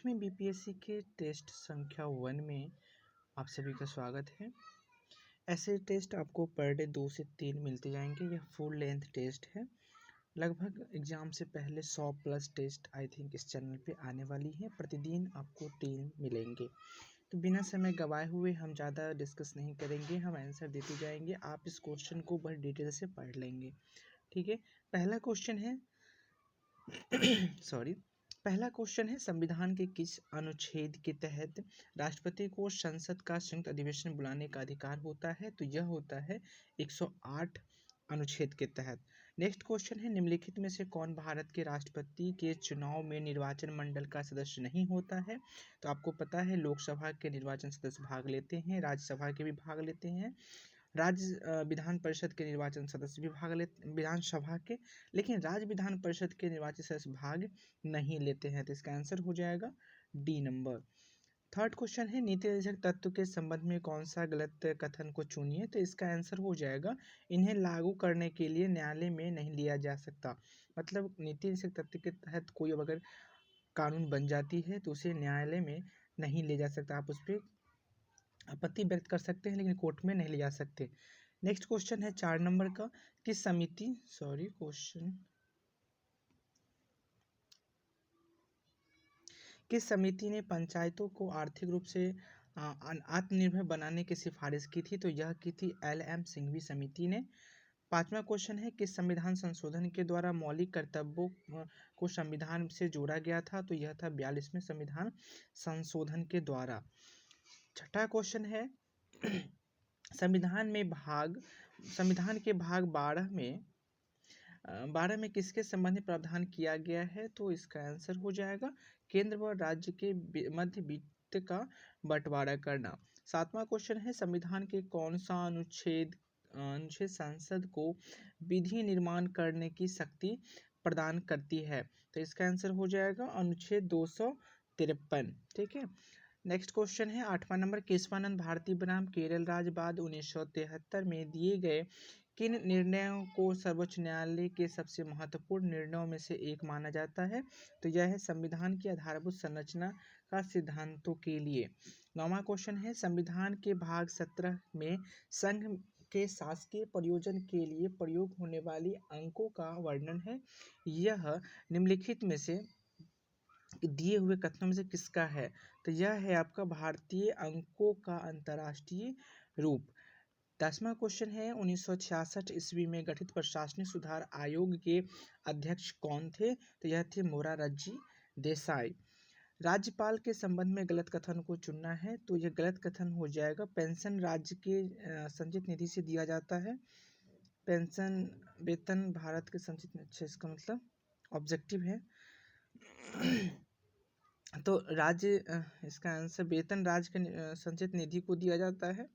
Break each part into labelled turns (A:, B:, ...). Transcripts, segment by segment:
A: में बीपीएससी के टेस्ट संख्या 1 में आप सभी का स्वागत है। ऐसे टेस्ट आपको पर डे 2 से 3 मिलते जाएंगे। यह फुल लेंथ टेस्ट है। लगभग एग्ज़ाम से पहले 100 प्लस टेस्ट आई थिंक इस चैनल पे आने वाली है। प्रतिदिन आपको 3 मिलेंगे। तो बिना समय गवाए हुए हम ज़्यादा डिस्कस नहीं करेंगे, हम आंसर देते जाएंगे। आप इस क्वेश्चन को बड़ी डिटेल से पढ़ लेंगे। ठीक है। पहला क्वेश्चन है पहला क्वेश्चन है, संविधान के किस अनुच्छेद के तहत राष्ट्रपति को संसद का संयुक्त अधिवेशन बुलाने का अधिकार होता है? तो यह होता है 108 अनुच्छेद के तहत। नेक्स्ट क्वेश्चन है, निम्नलिखित में से कौन भारत के राष्ट्रपति के चुनाव में निर्वाचन मंडल का सदस्य नहीं होता है? तो आपको पता है लोकसभा के निर्वाचन सदस्य भाग लेते हैं, राज्यसभा के भी भाग लेते हैं, राज्य विधान परिषद के निर्वाचन सदस्य भी भाग लेते विधानसभा के, लेकिन राज्य विधान परिषद के निर्वाचित सदस्य भाग नहीं लेते हैं। तो इसका आंसर हो जाएगा डी नंबर। थर्ड क्वेश्चन है, नीति निर्देशक तत्व के संबंध में कौन सा गलत कथन को चुनिए? तो इसका आंसर हो जाएगा, इन्हें लागू करने के लिए न्यायालय में नहीं लिया जा सकता। मतलब नीति निर्देशक तत्व के तहत कोई अगर कानून बन जाती है तो उसे न्यायालय में नहीं ले जा सकता। आप उस पर आपत्ति व्यक्त कर सकते हैं लेकिन कोर्ट में नहीं ले जा सकते। नेक्स्ट क्वेश्चन है 4 नंबर का, किस समिति ने पंचायतों को आर्थिक रूप से आत्मनिर्भर बनाने की सिफारिश की थी? तो यह की थी LM सिंघवी समिति ने। 5वां क्वेश्चन है, किस संविधान संशोधन के द्वारा मौलिक कर्तव्यों को संविधान से जोड़ा गया था? तो यह था 42वें संविधान संशोधन के द्वारा। छठा क्वेश्चन है, संविधान के भाग 12 में किसके संबंध में प्रावधान किया गया है? तो इसका आंसर हो जाएगा केंद्र व राज्य के मध्य वित्त का बंटवारा करना। 7वां क्वेश्चन है, संविधान के कौन सा अनुच्छेद संसद को विधि निर्माण करने की शक्ति प्रदान करती है? तो इसका आंसर हो जाएगा अनुच्छेद 253। ठीक है। नेक्स्ट क्वेश्चन है 8वां नंबर, केशवानंद भारती बनाम केरल राज्य बाद 1973 में दिए गए किन निर्णयों को सर्वोच्च न्यायालय के सबसे महत्वपूर्ण निर्णयों में से एक माना जाता है? तो यह है संविधान की आधारभूत संरचना का सिद्धांतों के लिए। 9वां क्वेश्चन है, संविधान के भाग 17 में संघ के शासकीय प्रयोजन के लिए प्रयोग होने वाली अंकों का वर्णन है। यह निम्नलिखित में से दिए हुए कथनों में से किसका है? तो यह है आपका भारतीय अंकों का अंतर्राष्ट्रीय रूप। 10वां क्वेश्चन है, 1966 ईस्वी में गठित प्रशासनिक सुधार आयोग के अध्यक्ष कौन थे? तो यह थे मोरारजी देसाई। राज्यपाल के संबंध में गलत कथन को चुनना है। तो यह गलत कथन हो जाएगा, पेंशन राज्य के संचित निधि से दिया जाता है। पेंशन वेतन भारत के संचित, अच्छा इसका मतलब ऑब्जेक्टिव है। तो राज्य, इसका आंसर वेतन राज्य के संचित निधि को दिया जाता है।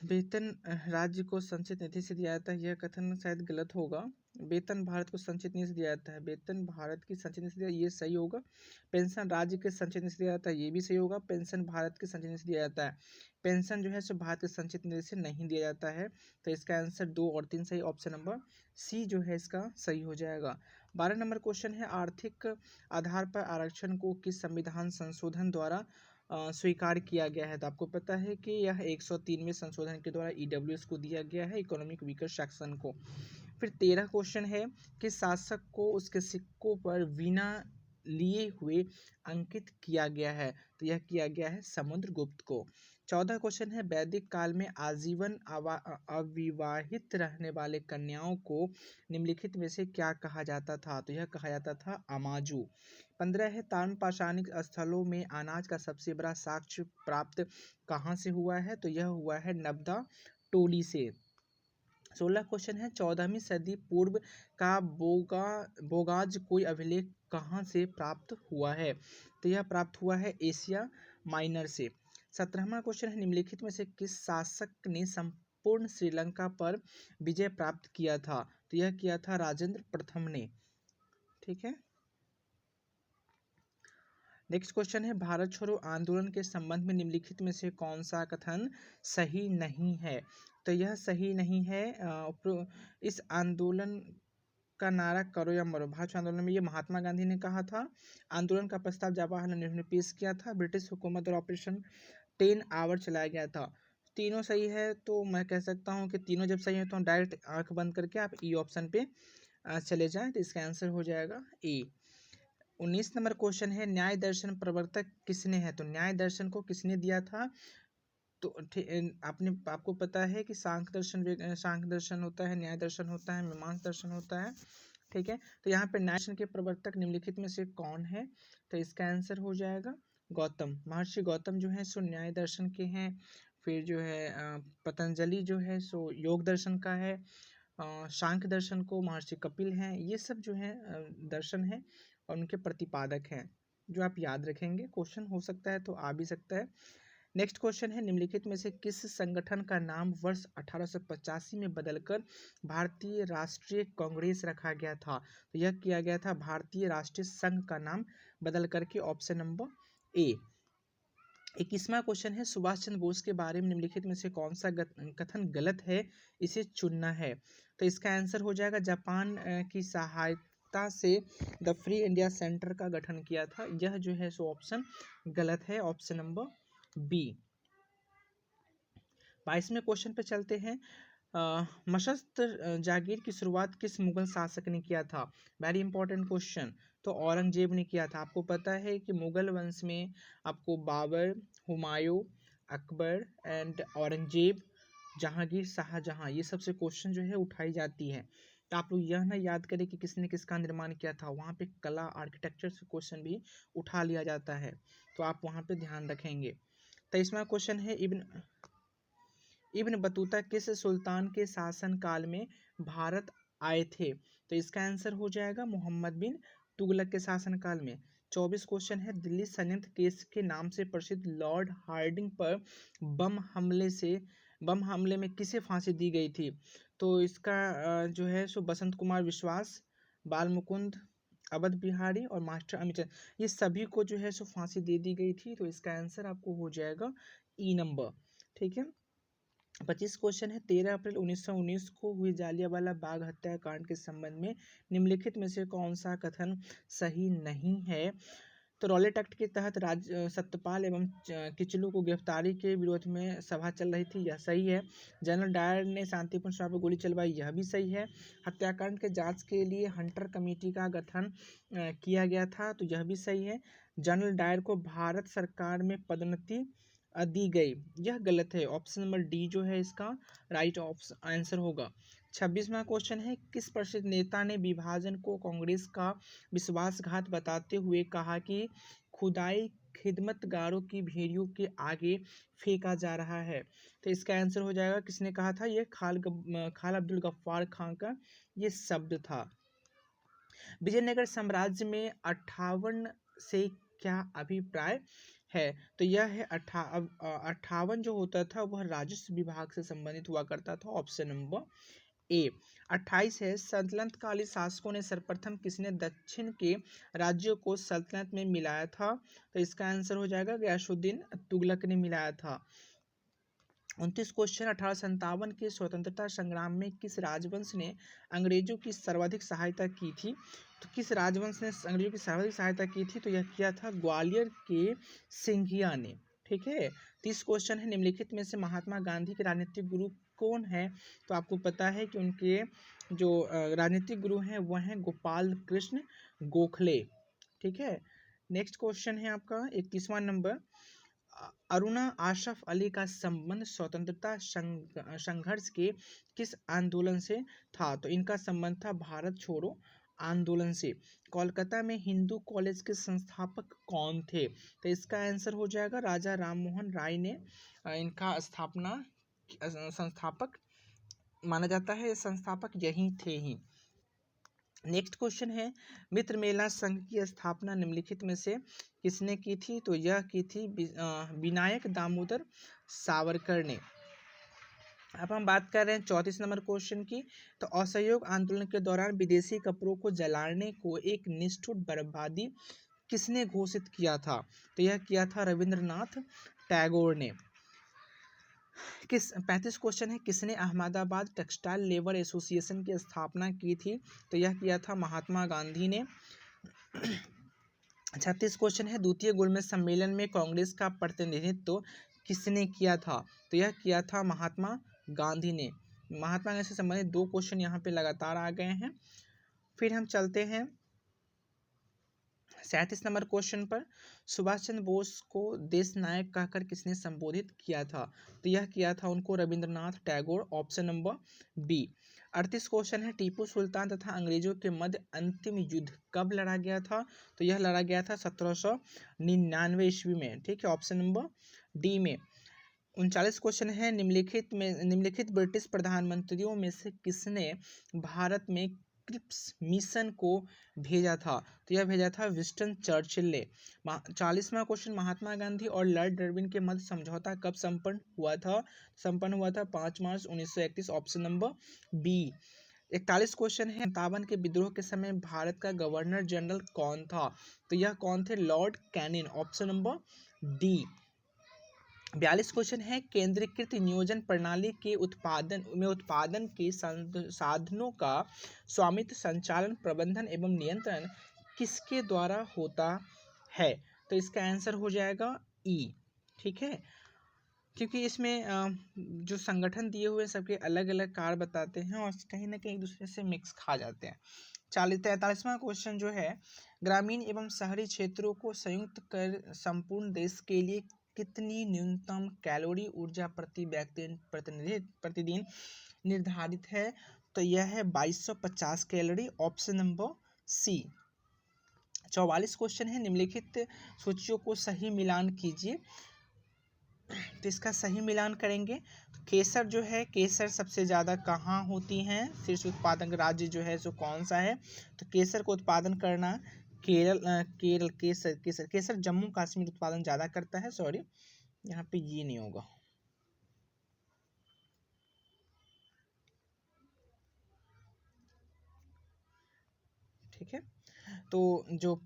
A: वेतन राज्य को संचित निधि से दिया जाता है, यह कथन शायद गलत होगा। वेतन भारत को संचित निधि से दिया जाता है, वेतन भारत की संचित निधि से दिया, ये सही होगा। पेंशन राज्य के संचित निधि से दिया जाता है, ये भी सही होगा। पेंशन भारत के संचित निधि से दिया जाता है, पेंशन जो है सो भारत के संचित निधि से नहीं दिया जाता है। तो इसका आंसर 2 और 3 सही, ऑप्शन नंबर सी जो है इसका सही हो जाएगा। 12 नंबर क्वेश्चन है, आर्थिक आधार पर आरक्षण को किस संविधान संशोधन द्वारा स्वीकार किया गया है? तो आपको पता है कि यह 103वें संशोधन के द्वारा EWS को दिया गया है, इकोनॉमिक वीकर सेक्शन को। फिर 13 क्वेश्चन है कि शासक को उसके सिक्कों पर वीणा लिए हुए अंकित किया गया है? तो यह किया गया है समुद्रगुप्त को। 14 क्वेश्चन है, वैदिक काल में आजीवन अविवाहित रहने वाले कन्याओं को निम्नलिखित में से क्या कहा जाता था? तो यह कहा जाता था अमाजू। 15 है, ताम्रपाषाणिक स्थलों में अनाज का सबसे बड़ा साक्ष्य प्राप्त कहाँ से हुआ है? तो यह हुआ है नबदा टोली से। 16 क्वेश्चन है, 14वीं सदी पूर्व का बोगाज कोई अभिलेख कहाँ से प्राप्त हुआ है? तो यह प्राप्त हुआ है एशिया माइनर से। 17वां क्वेश्चन है, निम्नलिखित में से किस शासक ने संपूर्ण श्रीलंका पर विजय प्राप्त किया था? तो यह किया था राजेंद्र प्रथम ने। ठीक है। नेक्स्ट क्वेश्चन है, भारत छोड़ो आंदोलन के संबंध में निम्नलिखित में से कौन सा कथन सही नहीं है? तो यह सही नहीं है। इस आंदोलन का नारा करो या मरो भारत छोड़ो आंदोलन में ये महात्मा गांधी ने कहा था। आंदोलन का प्रस्ताव जवाहरलाल नेहरू ने पेश किया था। ब्रिटिश हुकूमत और ऑपरेशन 10 आवर चलाया गया था। तीनों सही है, तो मैं कह सकता हूँ कि तीनों जब सही है तो डायरेक्ट आंख बंद करके आप ई ऑप्शन पे चले जाएं, तो इसका आंसर हो जाएगा ए। 19 नंबर क्वेश्चन है, न्याय दर्शन प्रवर्तक किसने है? तो न्याय दर्शन को किसने दिया था? तो आपको पता है कि सांख्य दर्शन होता है, न्याय दर्शन होता है, मीमांसा दर्शन होता है। ठीक है, तो यहाँ पे न्याय दर्शन के प्रवर्तक निम्नलिखित में से कौन है? तो इसका आंसर हो जाएगा गौतम। महर्षि गौतम जो है सो न्याय दर्शन के हैं। फिर जो है पतंजलि जो है सो योग दर्शन का है। सांख्य दर्शन को महर्षि कपिल हैं। ये सब जो है दर्शन है और उनके प्रतिपादक हैं, जो आप याद रखेंगे। क्वेश्चन हो सकता है तो आ भी सकता है। नेक्स्ट क्वेश्चन है, निम्नलिखित में से किस संगठन का नाम वर्ष 1885 में बदलकर भारतीय राष्ट्रीय कांग्रेस रखा गया था? तो यह किया गया था भारतीय राष्ट्रीय संघ का नाम बदल करके, ऑप्शन नंबर ए। 21वां क्वेश्चन है, सुभाष चंद्र बोस के बारे में निम्नलिखित में से कौन सा कथन गलत है, इसे चुनना है? तो इसका आंसर हो जाएगा जापान की सहायता से द फ्री इंडिया सेंटर का गठन किया था। यह जो है सो ऑप्शन गलत है, ऑप्शन नंबर बी। 22वें क्वेश्चन पे चलते हैं। मशस्त जागीर की शुरुआत किस मुगल शासक ने किया था? Very important question. तो औरंगजेब ने किया था। आपको पता है कि मुगल वंश में आपको बाबर, हुमायूं, अकबर एंड औरंगजेब, जहांगीर, शाहजहां, ये सबसे क्वेश्चन जो है उठाई जाती है। तो आप लोग यह ना याद करें कि किसने किसका निर्माण किया था। वहाँ पे कला, आर्किटेक्चर से क्वेश्चन भी उठा लिया जाता है, तो आप वहाँ पे ध्यान रखेंगे। 23वां क्वेश्चन है, इब्न बतूता किस सुल्तान के शासन काल में भारत आए थे? तो इसका आंसर हो जाएगा मोहम्मद बिन तुगलक के शासन काल में। 24 क्वेश्चन है, दिल्ली संयंत्र केस के नाम से प्रसिद्ध लॉर्ड हार्डिंग पर बम हमले में किसे फांसी दी गई थी? तो इसका जो है सो बसंत कुमार विश्वास, बाल मुकुंद, अवध बिहारी और मास्टर अमित, ये सभी को जो है सो फांसी दे दी गई थी। तो इसका आंसर आपको हो जाएगा ई नंबर। ठीक है, 25 क्वेश्चन है, 13 अप्रैल 1919 को हुई जालियांवाला बाग हत्याकांड के संबंध में निम्नलिखित में से कौन सा कथन सही नहीं है? तो रॉलेट एक्ट के तहत सत्यपाल एवं किचलू को गिरफ्तारी के विरोध में सभा चल रही थी, यह सही है। जनरल डायर ने शांतिपूर्ण सभा पर गोली चलवाई, यह भी सही है। हत्याकांड के जांच के लिए हंटर कमेटी का गठन किया गया था, तो यह भी सही है। जनरल डायर को भारत सरकार में पदोन्नति दी गई, यह गलत है। ऑप्शन नंबर डी जो है इसका राइट आंसर होगा। 26वां क्वेश्चन है, किस प्रसिद्ध नेता ने विभाजन को कांग्रेस का विश्वासघात बताते हुए कहा कि खुदाई खिदमतगारों की भेड़ियों के आगे फेंका जा रहा है? तो इसका आंसर हो जाएगा, किसने कहा था? ये खान अब्दुल गफ्फार खान का ये शब्द था। विजयनगर साम्राज्य में 58 से क्या अभिप्राय है? तो यह है 58 जो होता था वह राजस्व विभाग से संबंधित हुआ करता था, ऑप्शन नंबर ए। 28 है, सल्तनतकालीन शासकों ने सर्वप्रथम किसने दक्षिण के राज्यों को सल्तनत में मिलाया था? तो इसका आंसर हो जाएगा गयासुद्दीन तुगलक ने मिलाया था। 29 क्वेश्चन, 1857 के स्वतंत्रता संग्राम में किस राजवंश ने अंग्रेजों की सर्वाधिक सहायता की थी? तो किस राजवंश ने अंग्रेजों की सर्वाधिक सहायता की थी? तो यह किया था ग्वालियर के सिंघिया ने। ठीक है, 30 क्वेश्चन है, निम्नलिखित में से महात्मा गांधी के राजनीतिक गुरु कौन है? तो आपको पता है कि उनके जो राजनीतिक गुरु हैं वह हैं गोपाल कृष्ण गोखले। ठीक है, नेक्स्ट क्वेश्चन है आपका 31वां नंबर, अरुणा आशरफ अली का संबंध स्वतंत्रता संघर्ष के किस आंदोलन से था? तो इनका संबंध था भारत छोड़ो आंदोलन से। कोलकाता में हिंदू कॉलेज के संस्थापक कौन थे? तो इसका आंसर हो जाएगा राजा राममोहन राय ने इनका संस्थापक माना जाता है, संस्थापक यही थे ही। नेक्स्ट क्वेश्चन है, मित्र मेला संघ की स्थापना निम्नलिखित में से किसने की थी? तो यह की थी विनायक दामोदर सावरकर ने। अब हम बात कर रहे हैं 34 नंबर क्वेश्चन की। तो असहयोग आंदोलन के दौरान विदेशी कपड़ों को जलाने को एक निष्ठुर बर्बादी किसने घोषित किया था? तो यह किया था रविंद्रनाथ टैगोर ने। किस 35 क्वेश्चन है, किसने अहमदाबाद टेक्सटाइल लेबर एसोसिएशन की स्थापना की थी? तो यह किया था महात्मा गांधी ने। 36 क्वेश्चन है, द्वितीय गोलमेज सम्मेलन में कांग्रेस का प्रतिनिधित्व किसने किया था? तो यह किया था महात्मा गांधी ने। महात्मा गांधी से संबंधित 2 क्वेश्चन यहाँ पे लगातार आ गए हैं। फिर हम चलते हैं 37 नंबर क्वेश्चन पर। सुभाष चंद्र बोस को देश नायक कहकर किसने संबोधित किया था? तो यह किया था उनको Rabindranath Tagore, option number B. 38 question है, टीपू सुल्तान तथा अंग्रेजों के मध्य अंतिम युद्ध कब लड़ा गया था? तो यह लड़ा गया था 1799 ईस्वी में, ठीक है, ऑप्शन नंबर डी में। 39 क्वेश्चन है, निम्नलिखित ब्रिटिश प्रधानमंत्रियों में से किसने भारत में क्रिप्स मिशन को भेजा था? तो यह भेजा था विंस्टन चर्चिल ने। 40वां क्वेश्चन, महात्मा गांधी और लॉर्ड इरविन के मध्य समझौता कब संपन्न हुआ था? 5 मार्च 1931, ऑप्शन नंबर बी। 41 क्वेश्चन है, 57 के विद्रोह के समय भारत का गवर्नर जनरल कौन था? तो यह कौन थे? Lord Canning, option number D. 42 question है, केंद्रीकृत नियोजन प्रणाली के उत्पादन के साधनों का स्वामित्व, संचालन, प्रबंधन एवं नियंत्रण किसके द्वारा होता है? तो इसका आंसर हो जाएगा ई, ठीक है, क्योंकि इसमें जो संगठन दिए हुए सबके अलग अलग कार्य बताते हैं और कहीं ना कहीं एक दूसरे से मिक्स खा जाते हैं। 43वां क्वेश्चन जो है, ग्रामीण एवं शहरी क्षेत्रों को संयुक्त कर संपूर्ण देश के लिए कितनी न्यूनतम कैलोरी ऊर्जा प्रति व्यक्ति प्रतिदिन निर्धारित है? तो यह है 2250 calorie, option number C. 44 question है, निम्नलिखित सूचियों को सही मिलान कीजिए। तो इसका सही मिलान करेंगे तो केसर जो है, केसर सबसे ज़्यादा कहाँ होती हैं? शीर्ष उत्पादक राज्य जो है सो कौन सा है? तो केसर को उत्पादन करना केरल केसर जम्मू कश्मीर उत्पादन ज़्यादा करता है। सॉरी, यहाँ पे ये नहीं होगा। ठीक है, तो जो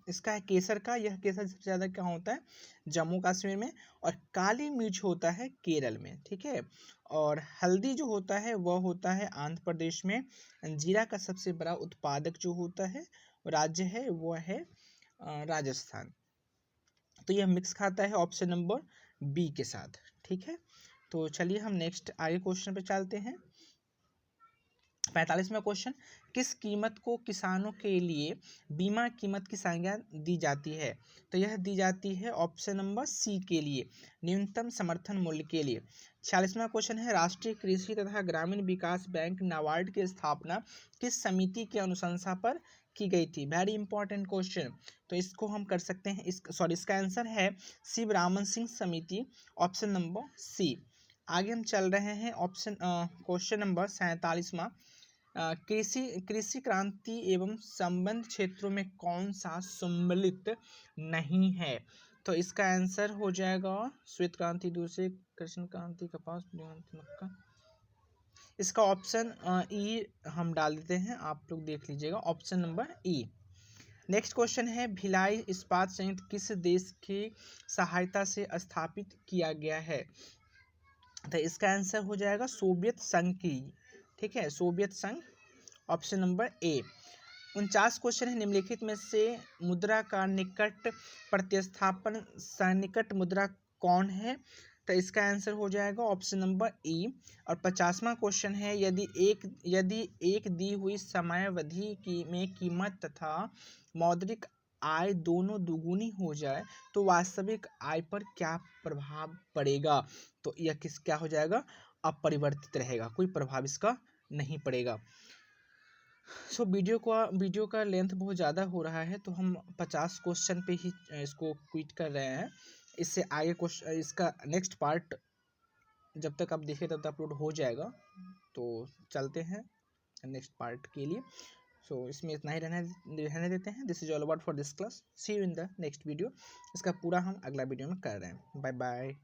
A: इसका है केसर का, यह केसर सबसे ज़्यादा कहाँ होता है? जम्मू कश्मीर में। और काली मिर्च होता है केरल में, ठीक है। और हल्दी जो होता है वह होता है आंध्र प्रदेश में। जीरा का सबसे बड़ा उत्पादक जो होता है राज्य है वह है राजस्थान। तो यह मिक्स खाता है ऑप्शन नंबर बी के साथ, ठीक है। तो चलिए हम नेक्स्ट आगे क्वेश्चन पे चलते हैं। 45वां क्वेश्चन, किस कीमत को किसानों के लिए बीमा कीमत की संज्ञा दी जाती है? तो यह दी जाती है ऑप्शन नंबर सी के लिए, न्यूनतम समर्थन मूल्य के लिए। 46वां क्वेश्चन है, राष्ट्रीय कृषि तथा ग्रामीण विकास बैंक नाबार्ड की स्थापना किस समिति की अनुशंसा पर की गई थी? Very important question. तो इसको हम कर सकते हैं, इसका आंसर है शिवरामन सिंह समिति, ऑप्शन नंबर सी। आगे हम चल रहे हैं क्वेश्चन नंबर 47वां, कृषि क्रांति एवं संबंध क्षेत्रों में कौन सा सम्मिलित नहीं है? तो इसका आंसर हो जाएगा श्वेत क्रांति, दूसरी कृष्ण क्रांति, कपास, मक्का। इसका ऑप्शन ई हम डाल देते हैं, आप लोग देख लीजिएगा, ऑप्शन नंबर ई। नेक्स्ट क्वेश्चन है, भिलाई इस्पात संयंत्र किस देश की सहायता से स्थापित किया गया है? तो इसका आंसर हो जाएगा सोवियत संघ की, ठीक है, सोवियत संघ, ऑप्शन नंबर ए। 49 क्वेश्चन है, निम्नलिखित में से मुद्रा का निकट प्रतिस्थापन सन्निकट मुद्रा कौन है? तो इसका आंसर हो जाएगा ऑप्शन नंबर ई। और 50वां क्वेश्चन है, यदि एक दी हुई समयावधि में कीमत तथा मौद्रिक आय दोनों दुगुनी हो जाए तो वास्तविक आय पर क्या प्रभाव पड़ेगा? तो यह क्या हो जाएगा? अपरिवर्तित रहेगा, कोई प्रभाव इसका नहीं पड़ेगा। सो वीडियो का लेंथ बहुत ज़्यादा हो रहा है, तो हम 50 क्वेश्चन पे ही इसको क्विट कर रहे हैं। इससे आगे क्वेश्चन, इसका नेक्स्ट पार्ट जब तक आप देखें तब तक अपलोड हो जाएगा। तो चलते हैं नेक्स्ट पार्ट के लिए। सो इसमें इतना ही रहने देते हैं। This is all about for this class. See you in the next video. इसका पूरा हम अगला वीडियो में कर रहे हैं। Bye bye.